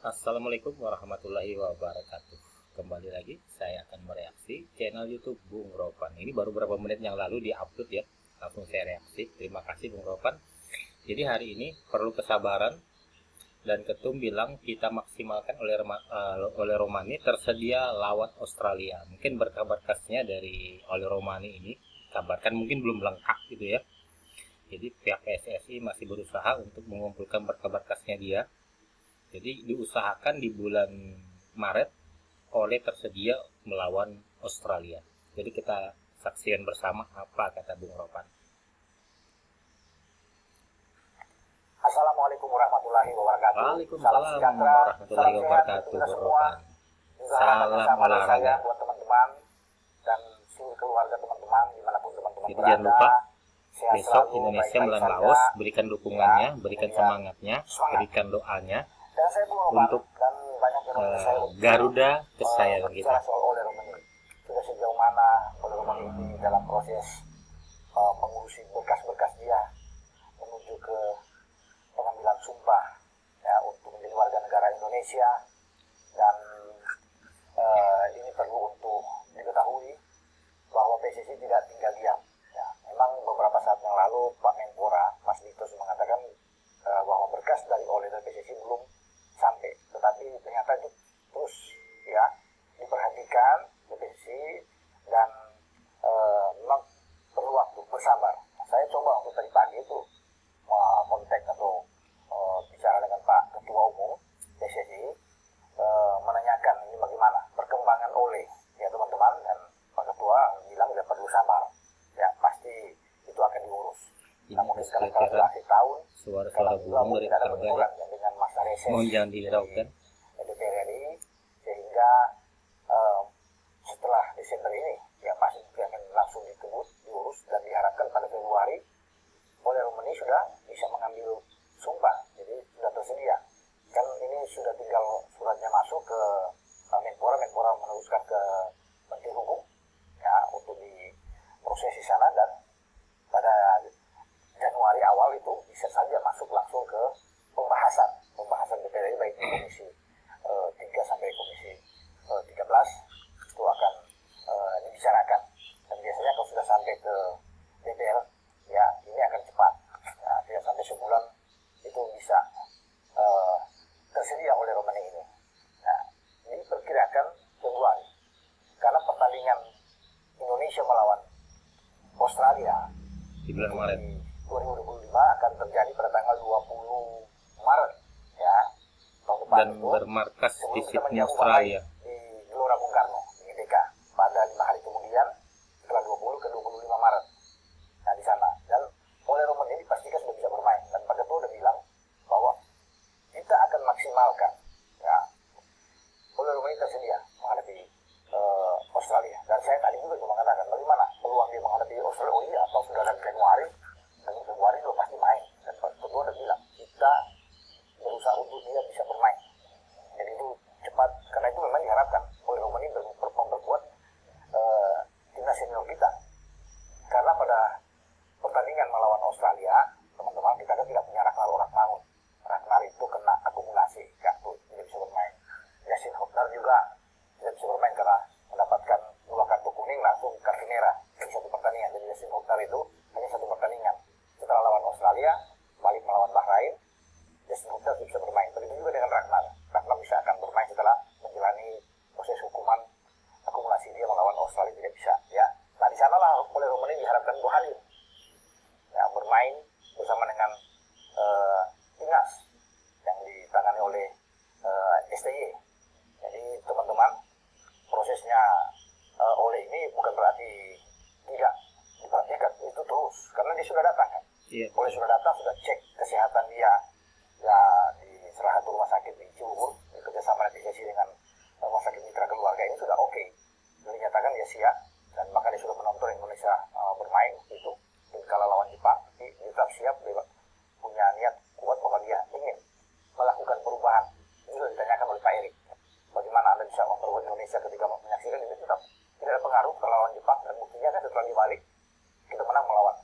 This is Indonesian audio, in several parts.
Assalamualaikum warahmatullahi wabarakatuh. Kembali lagi saya akan mereaksi channel YouTube Bung Ropan. Ini baru beberapa menit yang lalu di-upload ya. Langsung saya reaksi. Terima kasih Bung Ropan. Jadi hari ini perlu kesabaran dan Ketum bilang kita maksimalkan oleh Romani tersedia lawan Australia. Mungkin berkas-berkasnya dari oleh Romani ini kabarkan mungkin belum lengkap gitu ya. Jadi pihak PSSI masih berusaha untuk mengumpulkan berkas-berkasnya dia. Jadi diusahakan di bulan Maret oleh tersedia melawan Australia. Jadi kita saksikan bersama apa kata Bung Ropan. Assalamualaikum warahmatullahi wabarakatuh. Waalaikumsalam warahmatullahi wabarakatuh Bung Ropan. Salam olahraga buat teman-teman dan seluruh keluarga teman-teman dimanapun teman-teman Jadi berada. jangan lupa besok selalu, Indonesia baik-baik melawan saja. Laos, berikan dukungannya, berikan Ya, semangatnya, semangat. berikan doanya Dan saya Bung Ropan, untuk dan banyak yang saya Garuda kesayangan kita. berbicara soal Ole Romani. Sudah sejauh mana Ole Romani ini dalam proses mengurusi berkas-berkas dia menuju ke pengambilan sumpah ya untuk menjadi warga negara Indonesia. Dan ini perlu untuk diketahui bahwa PSSI tidak tinggal diam ya. Memang beberapa saat yang lalu Pak Menpora Mas Dito mengatakan bahwa berkas dari Ole dan PSSI belum sampai, tetapi ternyata itu terus ya diperhatikan di PSSI dan memang perlu waktu bersabar. Saya coba untuk tadi pagi itu kontak atau bicara dengan Pak Ketua Umum PSSI, menanyakan ini bagaimana perkembangan Ole ya teman-teman, dan Pak Ketua bilang tidak perlu sabar ya, pasti itu akan diurus. Ini Namun sekarang sekitar setelah akhir tahun suara-suara burung dari tidak ada tetangga benturan ya. dengan masa reses Mohon jangan dihiraukan. di DPR RI, sehingga setelah Desember ini ya pasti akan langsung dikebut, diurus, dan diharapkan pada Februari Ole Romani sudah bisa mengambil sumpah, jadi sudah tersedia. Kan ini sudah tinggal suratnya masuk ke Menpora meneruskan ke Menteri Hukum ya untuk diproses di sana, dan pada Januari awal itu bisa saja masuk langsung ke pembahasan DPR RI, baik di Komisi 3 sampai Komisi 13 itu akan dibicarakan, dan biasanya kalau sudah sampai ke DPR ya ini akan cepat ya, tidak sampai sebulan itu bisa tersedia oleh Romani ini. Nah, ini diperkirakan Februari karena pertandingan Indonesia melawan Australia Di bulan Maret. di 2025 akan terjadi pada tanggal 20 Maret ya tahun depan, Dan itu bermarkas di sebelum kita Sydney, menjamu Australia. di Gelora Bung Karno di GBK pada 5 hari kemudian setelah 20 ke 25 Maret. Nah di sana, dan Ole Romani ini dipastikan sudah bisa bermain, dan Pak Ketua sudah bilang bahwa kita akan maksimalkan ya Ole Romani tersedia menghadapi Australia. Dan saya tadi juga mengatakan bagaimana peluang dia menghadapi Australia atau sudah ada Januari, dan Februari itu pasti main, dan Pak Ketua sudah bilang kita berusaha untuk dia bisa bermain. Jadi itu cepat, karena itu memang diharapkan Ole Romani memperkuat timnas senior kita. Karena pada pertandingan melawan Australia, teman-teman, kita kan tidak punya Ragnar itu kena akumulasi kartu, tidak bisa bermain. Yasin Hokdar juga tidak bisa bermain karena mendapatkan 2 kartu kuning langsung kartu merah dari satu pertandingan. Jadi Yasin Hokdar itu hanya satu pertandingan. Setelah lawan Australia, balik melawan Bahrain, Yasin Hokdar bisa bermain. Begitu juga dengan Ragnar. Ragnar bisa akan bermain setelah menjalani proses hukuman akumulasi dia melawan Australia, tidak bisa ya. Nah di sanalah Ole Romani diharapkan untuk hadir ya, bermain bersama dengan timnas yang ditangani oleh STY. Jadi teman-teman, prosesnya Ole ini bukan berarti tidak diperhatikan, itu terus karena dia sudah datang kan. Iya. Ole sudah datang, sudah cek kesehatan dia ya di salah satu rumah sakit di Cibubur, bekerjasama PSSI dengan rumah sakit mitra keluarga ini sudah oke. Dinyatakan dia siap, dan maka dia sudah menonton Indonesia bermain itu. Dan kalau lawan Jepang, dia tetap siap, dia punya niat kuat bahwa dia ingin melakukan perubahan. Ini sudah ditanyakan oleh Pak Erik. Bagaimana Anda bisa memperkuat Indonesia ketika menyaksikan ini, tetap tidak ada pengaruh kalau lawan Jepang, dan buktinya kan setelah dibalik kita menang melawan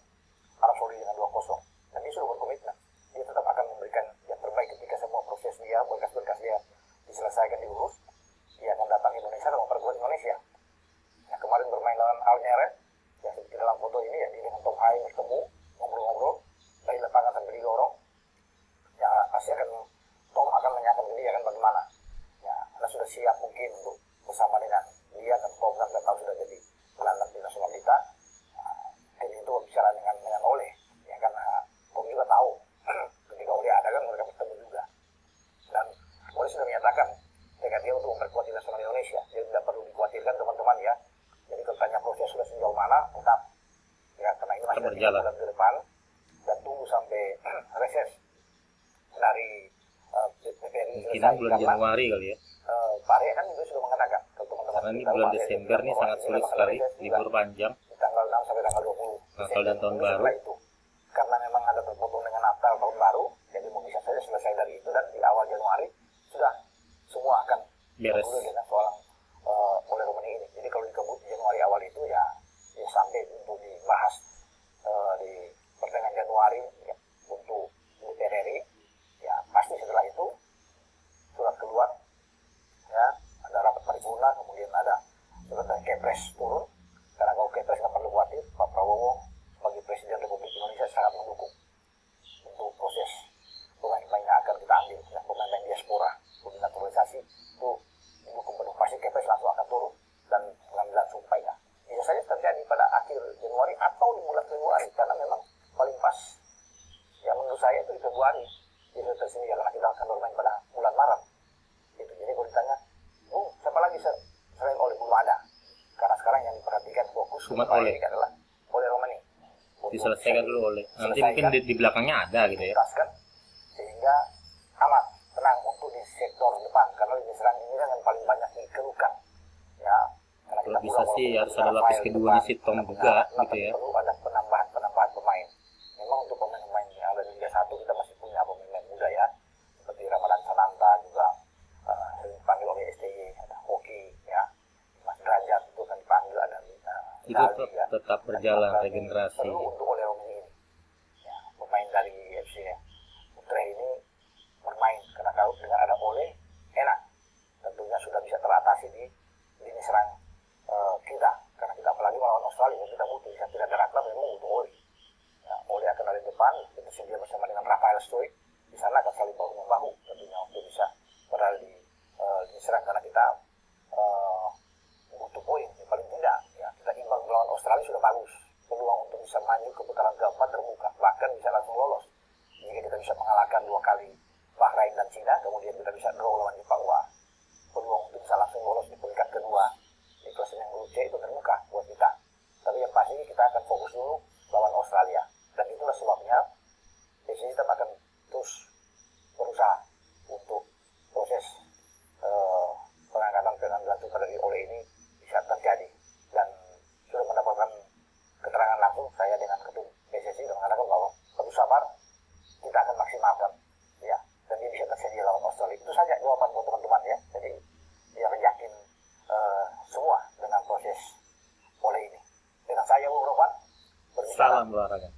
Arab Saudi dengan 2-0. Dan dia sudah berkomitmen, dia tetap akan memberikan yang terbaik ketika semua proses dia, berkas-berkas dia sesiap mungkin untuk bersama dengan dia kan program nggak tahu sudah jadi gelandang tim nasional kita. Tim itu bicara dengan Oleh, ya kan Tom juga tahu ketika Oleh ada kan mereka bertemu juga. Dan Oleh sudah menyatakan tekad dia untuk memperkuat tim nasional Indonesia. Jadi tidak perlu dikhawatirkan teman-teman ya. Jadi kalau tanya proses sudah sejauh mana, tetap ya karena ini masih ada bulan ke depan dan tunggu sampai reses dari PPRI mungkin bulan Januari kali ya. Pak Arya kan juga sudah mengatakan ke teman-teman karena ini bulan Desember nih sangat sulit sekali, libur panjang di tanggal 6 sampai tanggal 20 Natal dan tahun baru itu. Karena memang ada terpotong dengan Natal tahun baru, jadi mau bisa saja selesai dari itu dan di awal Januari sudah semua akan beres dengan soal oleh Romani ini. Jadi kalau dikebut Januari awal itu ya sampai untuk dibahas di pertengahan Januari ya, untuk DPR RI ya pasti setelah itu surat keluar ya ada rapat paripurna, kemudian ada surat dari Kepres turun. Karena kalau Kepres nggak perlu khawatir, Pak Prabowo sebagai Presiden Republik Indonesia sangat mendukung untuk proses pemain-pemain yang akan kita ambil ya, pemain-pemain diaspora untuk naturalisasi itu didukung penuh. Pasti Kepres langsung akan turun dan pengambilan sumpah ya bisa saja terjadi pada akhir Januari atau di bulan Februari karena memang paling pas ya menurut saya itu di Februari itu tersedia karena kita akan bermain pada bulan Maret itu. Jadi kalau ditanya siapa lagi selain Oleh belum ada karena sekarang yang diperhatikan fokus cuma Oleh adalah Oleh Romani diselesaikan dulu Oleh nanti mungkin di belakangnya ada gitu ya sehingga aman tenang untuk di sektor depan karena di serang ini kan yang paling banyak dikeluhkan ya. Kalau bisa sih harus ada lapis keduanya si Tom juga gitu ya. Perlu ada penambahan pemain. Memang untuk pemain-pemain yang ada di Liga 1 kita masih punya pemain muda ya. Seperti Ramadan Sananta juga sering dipanggil oleh STY, ada Hoki ya. Mas Derajat itu kan dipanggil ada itu tetap berjalan regenerasi. Perlu untuk oleh Romani ini. Ya, pemain dari FC ya. Utrecht ini bermain karena kalau dengan ada Oleh enak. Tentunya sudah bisa teratasi di lini serang kita karena kita apalagi melawan Australia kita butuh bisa tidak ada Ratna memang butuh Oleh. Nah, Oleh akan ada di depan kita sedia bersama dengan Rafael Stoic di sana akan saling bahu membahu tentunya untuk bisa berada di serang karena kita butuh poin ya, paling tidak ya kita imbang melawan Australia sudah bagus, peluang untuk bisa maju ke putaran keempat terbuka bahkan bisa langsung lolos jika kita bisa mengalahkan 2 kali Bahrain dan Cina kemudian kita bisa draw lawan Jepang. Wah, peluang untuk bisa langsung lolos di peringkat kedua di klasemen grup C itu terbuka buat kita. Tapi yang pasti kita akan fokus dulu lawan Australia dan itulah sebabnya PSSI tetap akan terus berusaha untuk proses pengangkatan pengambilan tukar dari Oleh ini bisa terjadi dan sudah mendapatkan keterangan langsung saya dengan ketum PSSI dan mengatakan bahwa harus sabar kita akan maksimalkan ya dan dia bisa tersedia lawan Australia. Itu saja jawaban buat teman-teman ya. Jadi biar yakin semua dengan proses Oleh ini. Dengan saya Bung Ropan, salam olahraga.